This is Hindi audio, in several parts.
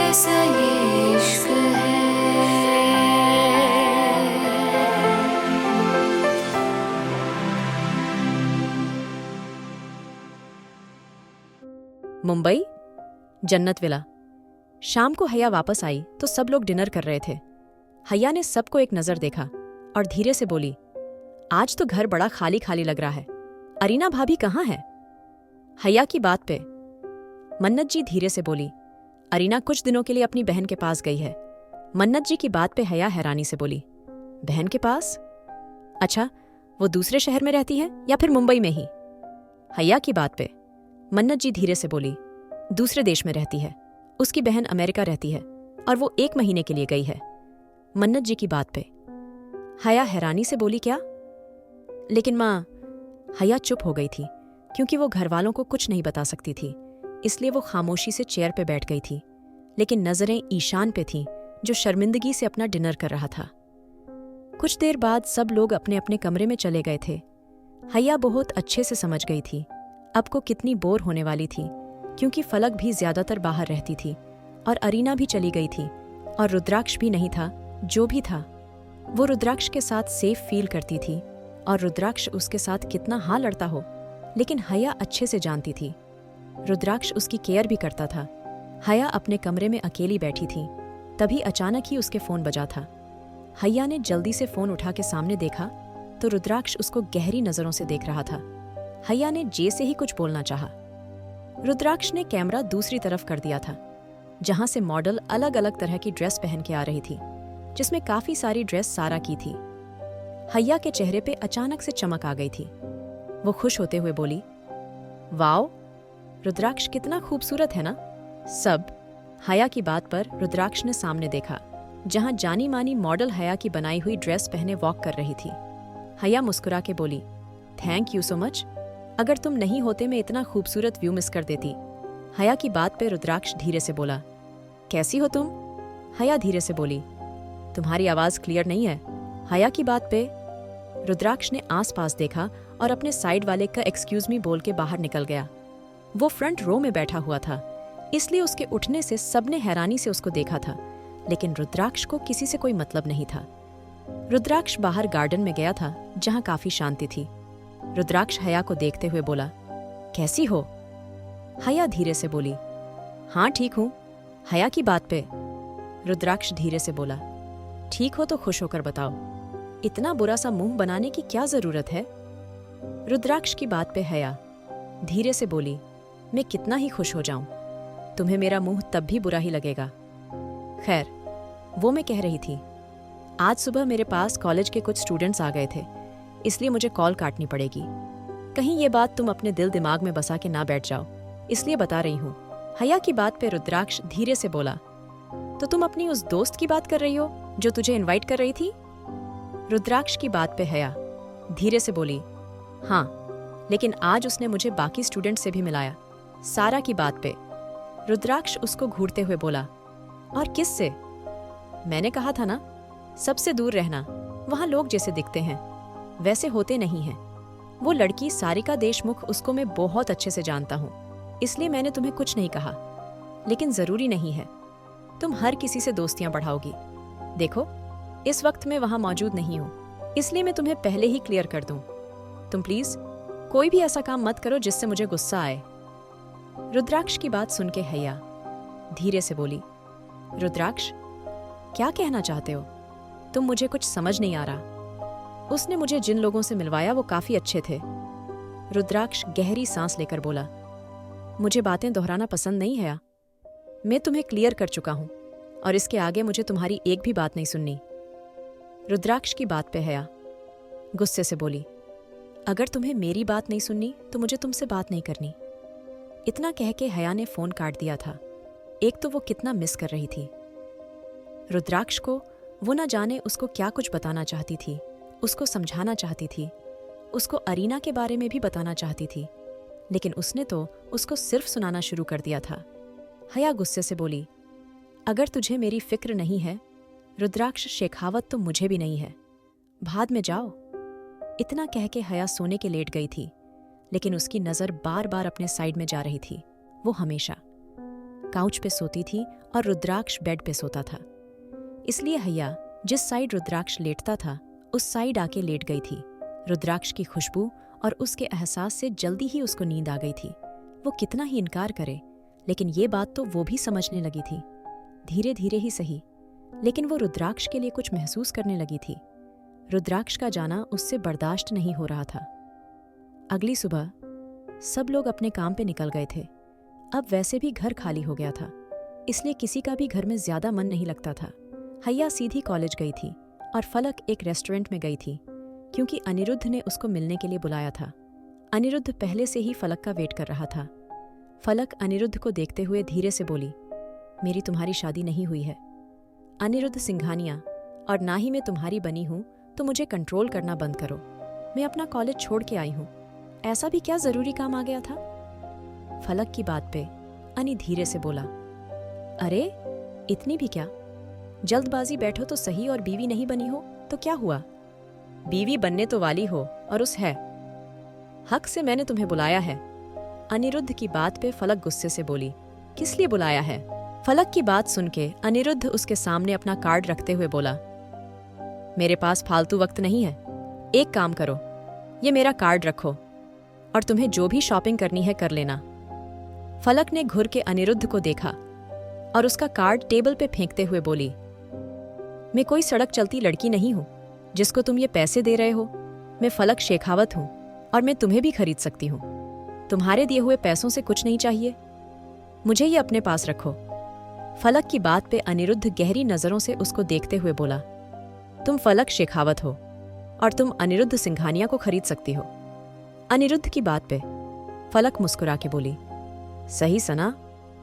कैसा ये इश्क है। मुंबई, जन्नत विला। शाम को हया वापस आई तो सब लोग डिनर कर रहे थे। हया ने सबको एक नजर देखा और धीरे से बोली, आज तो घर बड़ा खाली खाली लग रहा है। अरीना भाभी कहाँ है? हया की बात पे मन्नत जी धीरे से बोली, अरीना कुछ दिनों के लिए अपनी बहन के पास गई है। मन्नत जी की बात पे हया हैरानी से बोली, बहन के पास? अच्छा, वो दूसरे शहर में रहती है या फिर मुंबई में ही? हया की बात पे मन्नत जी धीरे से बोली, दूसरे देश में रहती है। उसकी बहन अमेरिका रहती है और वो 1 महीने के लिए गई है। मन्नत जी की बात पे हया हैरानी से बोली, क्या? लेकिन माँ। हया चुप हो गई थी क्योंकि वो घर वालों को कुछ नहीं बता सकती थी, इसलिए वो खामोशी से चेयर पे बैठ गई थी। लेकिन नजरें ईशान पे थीं, जो शर्मिंदगी से अपना डिनर कर रहा था। कुछ देर बाद सब लोग अपने अपने कमरे में चले गए थे। हया बहुत अच्छे से समझ गई थी अब को कितनी बोर होने वाली थी, क्योंकि फलक भी ज्यादातर बाहर रहती थी और अरीना भी चली गई थी और रुद्राक्ष भी नहीं था। जो भी था वो रुद्राक्ष के साथ सेफ फील करती थी और रुद्राक्ष उसके साथ कितना हाँ लड़ता हो, लेकिन हया अच्छे से जानती थी रुद्राक्ष उसकी केयर भी करता था। हया अपने कमरे में अकेली बैठी थी, तभी अचानक ही उसके फोन बजा था। हया ने जल्दी से फोन उठा के सामने देखा तो रुद्राक्ष उसको गहरी नजरों से देख रहा था। हया ने जे से ही कुछ बोलना चाहा। रुद्राक्ष ने कैमरा दूसरी तरफ कर दिया था, जहां से मॉडल अलग अलग तरह की ड्रेस पहन के आ रही थी, जिसमें काफी सारी ड्रेस सारा की थी। हया के चेहरे पे अचानक से चमक आ गई थी। वो खुश होते हुए बोली, वाओ, रुद्राक्ष कितना खूबसूरत है ना। सब हया की बात पर रुद्राक्ष ने सामने देखा, जहां जानी मानी मॉडल हया की बनाई हुई ड्रेस पहने वॉक कर रही थी। हया मुस्कुरा के बोली, थैंक यू सो मच। अगर तुम नहीं होते मैं इतना खूबसूरत व्यू मिस कर देती। हया की बात पे रुद्राक्ष धीरे से बोला, कैसी हो तुम? हया धीरे से बोली, तुम्हारी आवाज क्लियर नहीं है। हया की बात पे रुद्राक्ष ने आसपास देखा और अपने साइड वाले का एक्सक्यूज मी बोल के बाहर निकल गया। वो फ्रंट रो में बैठा हुआ था, इसलिए उसके उठने से सबने हैरानी से उसको देखा था, लेकिन रुद्राक्ष को किसी से कोई मतलब नहीं था। रुद्राक्ष बाहर गार्डन में गया था, जहां काफी शांति थी। रुद्राक्ष हया को देखते हुए बोला, कैसी हो? हया धीरे से बोली, हाँ ठीक हूं। हया की बात पे रुद्राक्ष धीरे से बोला, ठीक हो तो खुश होकर बताओ, इतना बुरा सा मुंह बनाने की क्या जरूरत है? रुद्राक्ष की बात पे हया धीरे से बोली, मैं कितना ही खुश हो जाऊं, तुम्हें मेरा मुंह तब भी बुरा ही लगेगा। खैर, वो मैं कह रही थी, आज सुबह मेरे पास कॉलेज के कुछ स्टूडेंट्स आ गए थे, इसलिए मुझे कॉल काटनी पड़ेगी। कहीं ये बात तुम अपने दिल दिमाग में बसा के ना बैठ जाओ, इसलिए बता रही हूँ। हया की बात पे रुद्राक्ष धीरे से बोला, तो तुम अपनी उस दोस्त की बात कर रही हो जो तुझे इनवाइट कर रही थी? रुद्राक्ष की बात पे हया धीरे से बोली, हाँ, लेकिन आज उसने मुझे बाकी स्टूडेंट से भी मिलाया। सारा की बात पे रुद्राक्ष उसको घूरते हुए बोला, और किस से? मैंने कहा था ना, सबसे दूर रहना, वहां लोग जैसे दिखते हैं वैसे होते नहीं हैं। वो लड़की सारिका देशमुख, उसको मैं बहुत अच्छे से जानता हूँ, इसलिए मैंने तुम्हें कुछ नहीं कहा, लेकिन जरूरी नहीं है तुम हर किसी से दोस्तियां बढ़ाओगी। देखो, इस वक्त मैं वहां मौजूद नहीं हूँ, इसलिए मैं तुम्हें पहले ही क्लियर कर दूं। तुम प्लीज कोई भी ऐसा काम मत करो जिससे मुझे गुस्सा आए। रुद्राक्ष की बात सुन के हया धीरे से बोली, रुद्राक्ष क्या कहना चाहते हो? तुम मुझे कुछ समझ नहीं आ रहा। उसने मुझे जिन लोगों से मिलवाया वो काफी अच्छे थे। रुद्राक्ष गहरी सांस लेकर बोला, मुझे बातें दोहराना पसंद नहीं है। मैं तुम्हें क्लियर कर चुका हूं और इसके आगे मुझे तुम्हारी एक भी बात नहीं सुननी। रुद्राक्ष की बात पे हया गुस्से से बोली, अगर तुम्हें मेरी बात नहीं सुननी तो मुझे तुमसे बात नहीं करनी। इतना कह के हया ने फोन काट दिया था। एक तो वो कितना मिस कर रही थी रुद्राक्ष को। वो ना जाने उसको क्या कुछ बताना चाहती थी, उसको समझाना चाहती थी, उसको अरीना के बारे में भी बताना चाहती थी, लेकिन उसने तो उसको सिर्फ सुनाना शुरू कर दिया था। हया गुस्से से बोली, अगर तुझे मेरी फिक्र नहीं है रुद्राक्ष शेखावत, तो मुझे भी नहीं है, बाद में जाओ। इतना कह के हया सोने के लेट गई थी, लेकिन उसकी नजर बार बार अपने साइड में जा रही थी, वो हमेशा। काउच पे सोती थी और रुद्राक्ष बेड पे सोता था। इसलिए हैया जिस साइड रुद्राक्ष लेटता था उस साइड आके लेट गई थी। रुद्राक्ष की खुशबू और उसके एहसास से जल्दी ही उसको नींद आ गई थी। वो कितना ही इनकार करे, लेकिन ये बात तो वो भी समझने लगी थी। धीरे धीरे ही सही, लेकिन वो रुद्राक्ष के लिए कुछ महसूस करने लगी थी। रुद्राक्ष का जाना उससे बर्दाश्त नहीं हो रहा था। अगली सुबह सब लोग अपने काम पे निकल गए थे। अब वैसे भी घर खाली हो गया था, इसलिए किसी का भी घर में ज्यादा मन नहीं लगता था। हैया सीधी कॉलेज गई थी और फलक एक रेस्टोरेंट में गई थी, क्योंकि अनिरुद्ध ने उसको मिलने के लिए बुलाया था। अनिरुद्ध पहले से ही फलक का वेट कर रहा था। फलक अनिरुद्ध को देखते हुए धीरे से बोली, मेरी तुम्हारी शादी नहीं हुई है अनिरुद्ध सिंघानिया, और ना ही मैं तुम्हारी बनी हूं, तो मुझे कंट्रोल करना बंद करो। मैं अपना कॉलेज छोड़ के आई हूं, ऐसा भी क्या जरूरी काम आ गया था? फलक की बात पे अनि धीरे से बोला, अरे इतनी भी क्या? जल्दबाजी बैठो तो सही, और बीवी नहीं बनी हो तो क्या हुआ? बीवी बनने तो वाली हो, और उस है हक से मैंने तुम्हें बुलाया है। अनिरुद्ध की बात पे फलक गुस्से से बोली, किस लिए बुलाया है? फलक की बात सुन के अनिरुद्ध उसके सामने अपना कार्ड रखते हुए बोला, मेरे पास फालतू वक्त नहीं है। एक काम करो, ये मेरा कार्ड रखो और तुम्हें जो भी शॉपिंग करनी है कर लेना। फलक ने घुर के अनिरुद्ध को देखा और उसका कार्ड टेबल पे फेंकते हुए बोली, मैं कोई सड़क चलती लड़की नहीं हूं जिसको तुम ये पैसे दे रहे हो। मैं फलक शेखावत हूं और मैं तुम्हें भी खरीद सकती हूं। तुम्हारे दिए हुए पैसों से कुछ नहीं चाहिए, मुझे ये अपने पास रखो। फलक की बात पे अनिरुद्ध गहरी नजरों से उसको देखते हुए बोला, तुम फलक शेखावत हो और तुम अनिरुद्ध सिंघानिया को खरीद सकती हो। अनिरुद्ध की बात पे फलक मुस्कुरा के बोली, सही सना?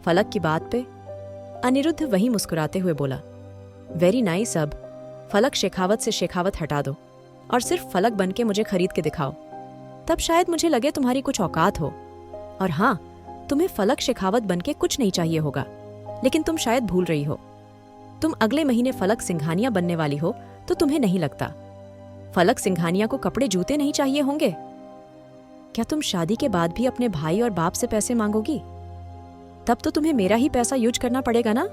फलक की बात पे अनिरुद्ध वही मुस्कुराते हुए बोला, वेरी नाइस। अब फलक शेखावत से शेखावत हटा दो और सिर्फ फलक बन के मुझे खरीद के दिखाओ, तब शायद मुझे लगे तुम्हारी कुछ औकात हो। और हाँ, तुम्हें फलक शेखावत बन के कुछ नहीं चाहिए होगा, लेकिन तुम शायद भूल रही हो, तुम अगले महीने फलक सिंघानिया बनने वाली हो, तो तुम्हें नहीं लगता फलक सिंघानिया को कपड़े जूते नहीं चाहिए होंगे? क्या तुम शादी के बाद भी अपने भाई और बाप से पैसे मांगोगी? तब तो तुम्हें मेरा ही पैसा यूज करना पड़ेगा ना?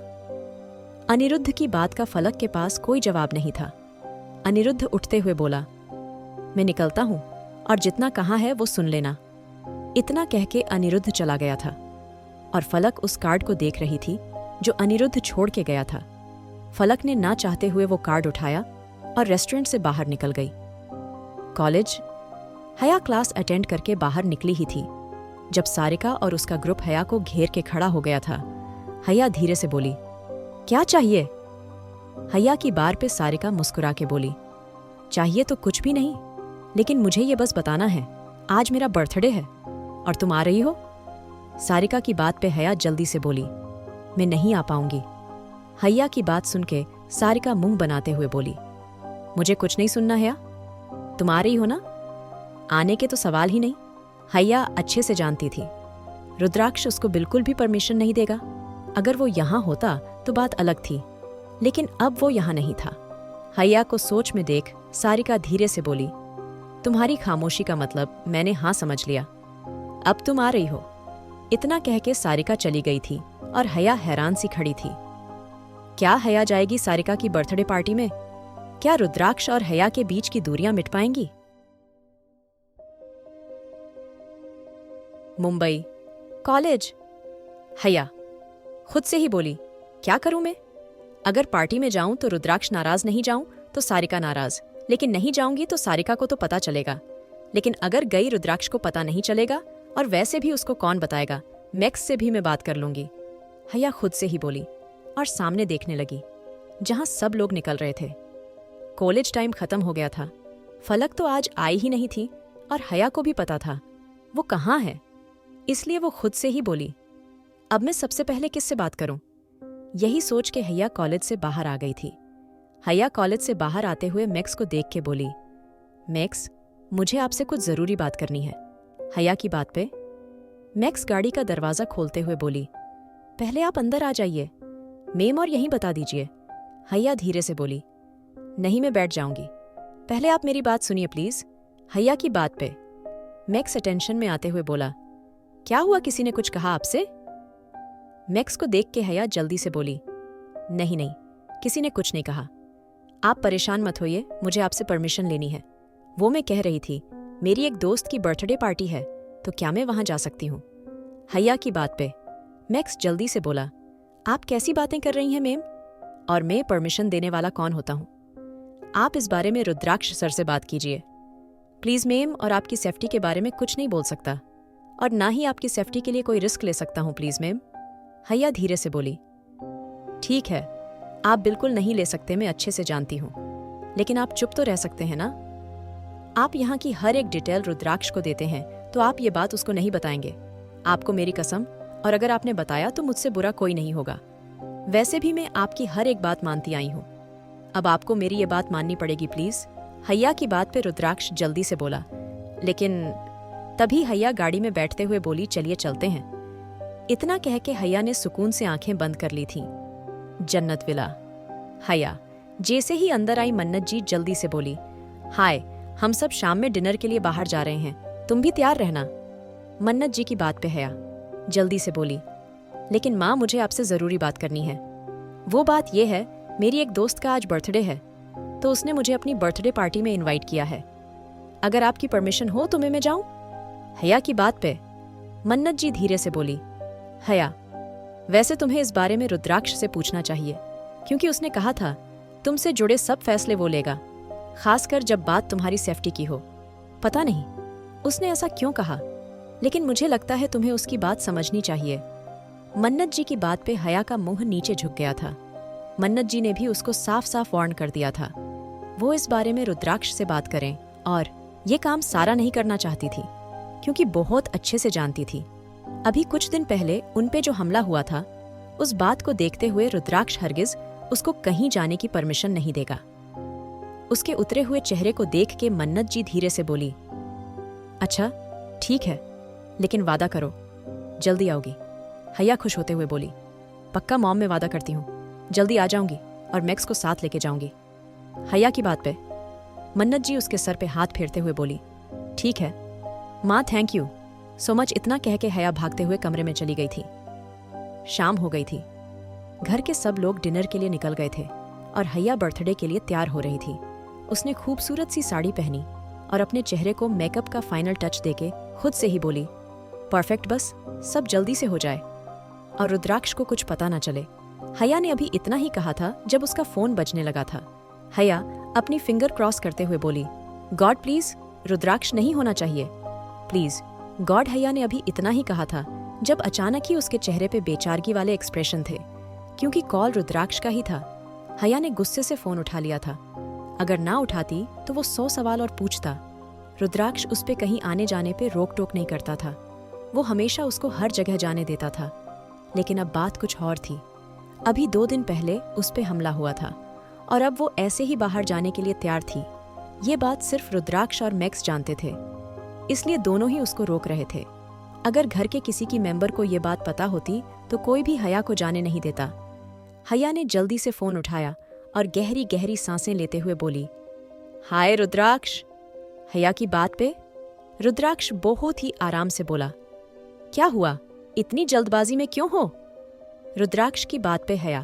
अनिरुद्ध की बात का फलक के पास कोई जवाब नहीं था। अनिरुद्ध उठते हुए बोला, मैं निकलता हूं और जितना कहा है वो सुन लेना। इतना कह के अनिरुद्ध चला गया था और फलक उस कार्ड को देख रही थी जो अनिरुद्ध छोड़ के गया था। फलक ने ना चाहते हुए वो कार्ड उठाया और रेस्टोरेंट से बाहर निकल गई। कॉलेज हया क्लास अटेंड करके बाहर निकली ही थी जब सारिका और उसका ग्रुप हया को घेर के खड़ा हो गया था। हया धीरे से बोली, क्या चाहिए? हया की बार पे सारिका मुस्कुरा के बोली, चाहिए तो कुछ भी नहीं, लेकिन मुझे ये बस बताना है आज मेरा बर्थडे है और तुम आ रही हो। सारिका की बात पे हया जल्दी से बोली, मैं नहीं आ पाऊंगी। हया की बात सुन के सारिका मुंह बनाते हुए बोली, मुझे कुछ नहीं सुनना है, तुम आ रही हो ना? आने के तो सवाल ही नहीं। हया अच्छे से जानती थी रुद्राक्ष उसको बिल्कुल भी परमिशन नहीं देगा। अगर वो यहाँ होता तो बात अलग थी, लेकिन अब वो यहाँ नहीं था। हया को सोच में देख सारिका धीरे से बोली, तुम्हारी खामोशी का मतलब मैंने हाँ समझ लिया, अब तुम आ रही हो। इतना कह के सारिका चली गई थी और हया हैरान सी खड़ी थी। क्या हया जाएगी सारिका की बर्थडे पार्टी में? क्या रुद्राक्ष और हया के बीच की दूरियां मिट पाएंगी? मुंबई कॉलेज। हया खुद से ही बोली, क्या करूं मैं? अगर पार्टी में जाऊं तो रुद्राक्ष नाराज, नहीं जाऊं तो सारिका नाराज, लेकिन नहीं जाऊंगी तो सारिका को तो पता चलेगा, लेकिन अगर गई रुद्राक्ष को पता नहीं चलेगा, और वैसे भी उसको कौन बताएगा, मैक्स से भी मैं बात कर लूंगी। हया खुद से ही बोली और सामने देखने लगी जहां सब लोग निकल रहे थे। कॉलेज टाइम खत्म हो गया था। फलक तो आज आई ही नहीं थी और हया को भी पता था वो कहाँ है, इसलिए वो खुद से ही बोली, अब मैं सबसे पहले किससे बात करूं? यही सोच के हया कॉलेज से बाहर आ गई थी। हया कॉलेज से बाहर आते हुए मैक्स को देख के बोली, मैक्स मुझे आपसे कुछ जरूरी बात करनी है। हया की बात पे मैक्स गाड़ी का दरवाजा खोलते हुए बोली, पहले आप अंदर आ जाइए, मेम और यहीं बता दीजिए। हया धीरे से बोली, नहीं मैं बैठ जाऊंगी, पहले आप मेरी बात सुनिए प्लीज। हया की बात पे मैक्स अटेंशन में आते हुए बोला, क्या हुआ, किसी ने कुछ कहा आपसे? मैक्स को देख के हया जल्दी से बोली, नहीं नहीं, किसी ने कुछ नहीं कहा। आप परेशान मत होइए, मुझे आपसे परमिशन लेनी है। वो मैं कह रही थी, मेरी एक दोस्त की बर्थडे पार्टी है, तो क्या मैं वहां जा सकती हूँ? हया की बात पे मैक्स जल्दी से बोला, आप कैसी बातें कर रही हैं मेम? और मैं परमिशन देने वाला कौन होता हूँ? आप इस बारे में रुद्राक्ष सर से बात कीजिए प्लीज मेम, और आपकी सेफ्टी के बारे में कुछ नहीं बोल सकता, और ना ही आपकी सेफ्टी के लिए कोई रिस्क ले सकता हूँ प्लीज मेम। हया धीरे से बोली, ठीक है, आप बिल्कुल नहीं ले सकते, मैं अच्छे से जानती हूँ, लेकिन आप चुप तो रह सकते हैं ना? आप यहाँ की हर एक डिटेल रुद्राक्ष को देते हैं, तो आप ये बात उसको नहीं बताएंगे? आपको मेरी कसम, और अगर आपने बताया तो मुझसे बुरा कोई नहीं होगा। वैसे भी मैं आपकी हर एक बात मानती आई हूँ, अब आपको मेरी ये बात माननी पड़ेगी प्लीज। हया की बात पे रुद्राक्ष जल्दी से बोला, लेकिन तभी हया गाड़ी में बैठते हुए बोली, चलिए चलते हैं। इतना कह के हया ने सुकून से आंखें बंद कर ली थीं। जन्नत विला। हया जैसे ही अंदर आई, मन्नत जी जल्दी से बोली, हाय, हम सब शाम में डिनर के लिए बाहर जा रहे हैं, तुम भी तैयार रहना। मन्नत जी की बात पे हया जल्दी से बोली, लेकिन माँ, मुझे आपसे जरूरी बात करनी है। वो बात यह है, मेरी एक दोस्त का आज बर्थडे है, तो उसने मुझे अपनी बर्थडे पार्टी में इनवाइट किया है। अगर आपकी परमिशन हो तो मैं जाऊं? हया की बात पे मन्नत जी धीरे से बोली, हया, वैसे तुम्हें इस बारे में रुद्राक्ष से पूछना चाहिए, क्योंकि उसने कहा था तुमसे जुड़े सब फैसले वो लेगा, खासकर जब बात तुम्हारी सेफ्टी की हो। पता नहीं उसने ऐसा क्यों कहा, लेकिन मुझे लगता है तुम्हें उसकी बात समझनी चाहिए। मन्नत जी की बात पे हया का मुंह नीचे झुक गया था। मन्नत जी ने भी उसको साफ साफ वार्न कर दिया था, वो इस बारे में रुद्राक्ष से बात करें, और ये काम सारा नहीं करना चाहती थी, क्योंकि बहुत अच्छे से जानती थी अभी कुछ दिन पहले उन पे जो हमला हुआ था, उस बात को देखते हुए रुद्राक्ष हरगिज उसको कहीं जाने की परमिशन नहीं देगा। उसके उतरे हुए चेहरे को देख के मन्नत जी धीरे से बोली, अच्छा ठीक है, लेकिन वादा करो जल्दी आओगी। हया खुश होते हुए बोली, पक्का मॉम, मैं वादा करती हूँ, जल्दी आ जाऊंगी और मैक्स को साथ लेके जाऊंगी। हया की बात पे मन्नत जी उसके सर पे हाथ फेरते हुए बोली, ठीक है माँ, थैंक यू सो मच। इतना कह के हया भागते हुए कमरे में चली गई थी। शाम हो गई थी, घर के सब लोग डिनर के लिए निकल गए थे और हया बर्थडे के लिए तैयार हो रही थी। उसने खूबसूरत सी साड़ी पहनी और अपने चेहरे को मेकअप का फाइनल टच देके खुद से ही बोली, परफेक्ट, बस सब जल्दी से हो जाए और रुद्राक्ष को कुछ पता ना चले। हया ने अभी इतना ही कहा था जब उसका फोन बजने लगा था। हया अपनी फिंगर क्रॉस करते हुए बोली, गॉड प्लीज, रुद्राक्ष नहीं होना चाहिए प्लीज गॉड। हया ने अभी इतना ही कहा था जब अचानक ही उसके चेहरे पे बेचारगी वाले एक्सप्रेशन थे, क्योंकि कॉल रुद्राक्ष का ही था। हया ने गुस्से से फोन उठा लिया था। अगर ना उठाती तो वो 100 सवाल और पूछता। रुद्राक्ष उस पे कहीं आने जाने पे रोक टोक नहीं करता था, वो हमेशा उसको हर जगह जाने देता था। लेकिन अब बात कुछ और थी। अभी 2 दिन पहले उस पे हमला हुआ था और अब वो ऐसे ही बाहर जाने के लिए तैयार थी। ये बात सिर्फ रुद्राक्ष और मैक्स जानते थे, इसलिए दोनों ही उसको रोक रहे थे। अगर घर के किसी की मेंबर को ये बात पता होती तो कोई भी हया को जाने नहीं देता। हया ने जल्दी से फोन उठाया और गहरी गहरी सांसें लेते हुए बोली, हाय रुद्राक्ष। हया की बात पे रुद्राक्ष बहुत ही आराम से बोला, क्या हुआ, इतनी जल्दबाजी में क्यों हो? रुद्राक्ष की बात पे हया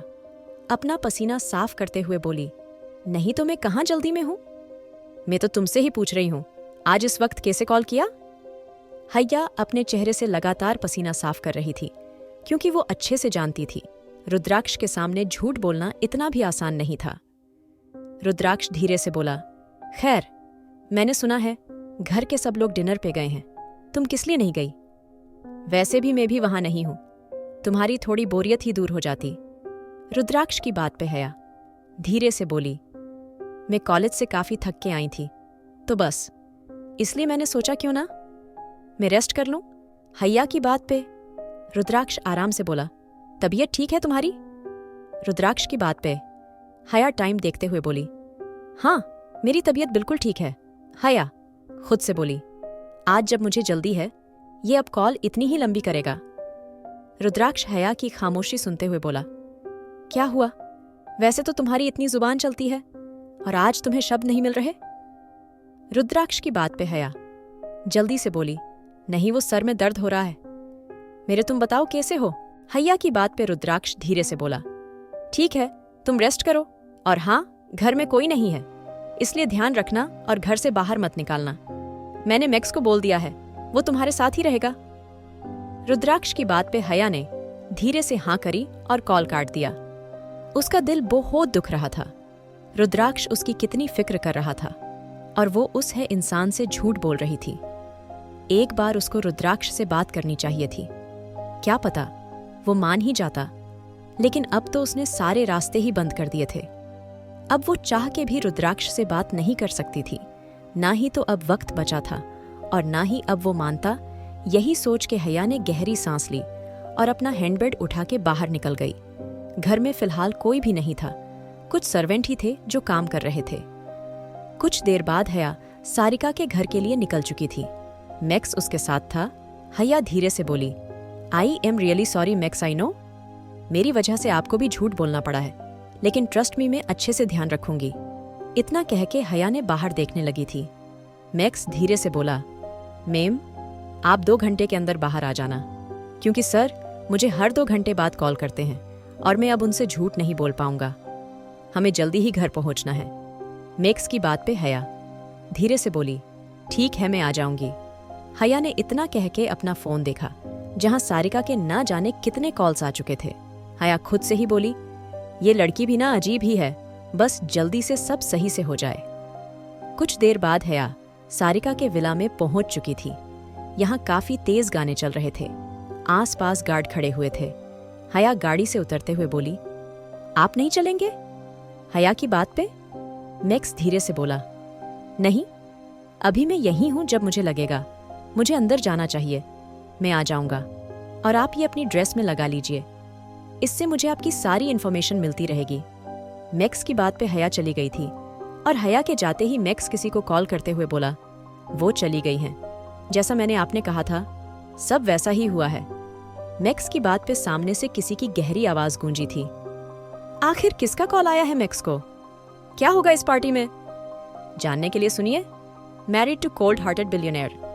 अपना पसीना साफ करते हुए बोली, नहीं तो मैं कहाँ जल्दी में हूं? मैं तो तुमसे ही पूछ रही हूं, आज इस वक्त कैसे कॉल किया? हया अपने चेहरे से लगातार पसीना साफ कर रही थी, क्योंकि वो अच्छे से जानती थी रुद्राक्ष के सामने झूठ बोलना इतना भी आसान नहीं था। रुद्राक्ष धीरे से बोला, खैर, मैंने सुना है घर के सब लोग डिनर पे गए हैं, तुम किस लिए नहीं गई? वैसे भी मैं भी वहां नहीं हूं, तुम्हारी थोड़ी बोरियत ही दूर हो जाती। रुद्राक्ष की बात पे हया धीरे से बोली, मैं कॉलेज से काफी थक के आई थी, तो बस इसलिए मैंने सोचा क्यों ना मैं रेस्ट कर लूं। हया की बात पे रुद्राक्ष आराम से बोला, तबीयत ठीक है तुम्हारी? रुद्राक्ष की बात पे हया टाइम देखते हुए बोली, हाँ मेरी तबीयत बिल्कुल ठीक है। हया खुद से बोली, आज जब मुझे जल्दी है, ये अब कॉल इतनी ही लंबी करेगा? रुद्राक्ष हया की खामोशी सुनते हुए बोला, क्या हुआ, वैसे तो तुम्हारी इतनी जुबान चलती है और आज तुम्हें शब्द नहीं मिल रहे? रुद्राक्ष की बात पे हया जल्दी से बोली, नहीं वो सर में दर्द हो रहा है। मेरे तुम बताओ कैसे हो, हैया की बात पे रुद्राक्ष धीरे से बोला, ठीक है, तुम रेस्ट करो, और हाँ, घर में कोई नहीं है, इसलिए ध्यान रखना और घर से बाहर मत निकालना। मैंने मैक्स को बोल दिया है, वो तुम्हारे साथ ही रहेगा। रुद्राक्ष की बात पे हैया ने धीरे से हाँ करी और कॉल काट दिया। उसका दिल बहुत दुख रहा था। रुद्राक्ष उसकी कितनी फिक्र कर रहा था और वो उस है इंसान से झूठ बोल रही थी। एक बार उसको रुद्राक्ष से बात करनी चाहिए थी। क्या पता वो मान ही जाता, लेकिन अब तो उसने सारे रास्ते ही बंद कर दिए थे। अब वो चाह के भी रुद्राक्ष से बात नहीं कर सकती थी। ना ही तो अब वक्त बचा था और ना ही अब वो मानता। यही सोच के हैया ने गहरी सांस ली और अपना हैंडबैग उठा के बाहर निकल गई। घर में फिलहाल कोई भी नहीं था, कुछ सर्वेंट ही थे जो काम कर रहे थे। कुछ देर बाद हैया सारिका के घर के लिए निकल चुकी थी। मैक्स उसके साथ था। हैया धीरे से बोली, I am really sorry max, I know, मेरी वजह से आपको भी झूठ बोलना पड़ा है, लेकिन ट्रस्ट मी, मैं अच्छे से ध्यान रखूंगी। इतना कह के हैया ने बाहर देखने लगी थी। मैक्स धीरे से बोला, मैम, आप 2 घंटे के अंदर बाहर आ जाना, क्योंकि सर मुझे हर 2 घंटे बाद कॉल करते हैं और मैं अब उनसे झूठ नहीं बोल पाऊंगा। हमें जल्दी ही घर पहुंचना है। मैक्स की बात पे हैया धीरे से बोली, ठीक है, मैं आ जाऊंगी। हैया ने इतना कह के अपना फोन देखा, जहां सारिका के ना जाने कितने कॉल्स आ चुके थे। हैया खुद से ही बोली, ये लड़की भी ना अजीब ही है, बस जल्दी से सब सही से हो जाए। कुछ देर बाद हैया सारिका के विला में पहुंच चुकी थी। यहाँ काफी तेज गाने चल रहे थे। आसपास गार्ड खड़े हुए थे। हैया गाड़ी से उतरते हुए बोली, आप नहीं चलेंगे? हैया की बात पे मैक्स धीरे से बोला, नहीं, अभी मैं यहीं हूं जब मुझे लगेगा। मुझे अंदर जाना चाहिए, मैं आ जाऊंगा, और आप ये अपनी ड्रेस में लगा लीजिए, इससे मुझे आपकी सारी इन्फॉर्मेशन मिलती रहेगी। मैक्स की बात पे हैया चली गई थी और हैया के जाते ही मैक्स किसी को कॉल करते हुए बोला, वो चली गई हैं। जैसा मैंने आपने कहा था, सब वैसा ही हुआ है। मैक्स की बात पे सामने से किसी की गहरी आवाज गूंजी थी। आखिर किसका कॉल आया है मैक्स को? क्या होगा इस पार्टी में? जानने के लिए सुनिए married to cold hearted billionaire.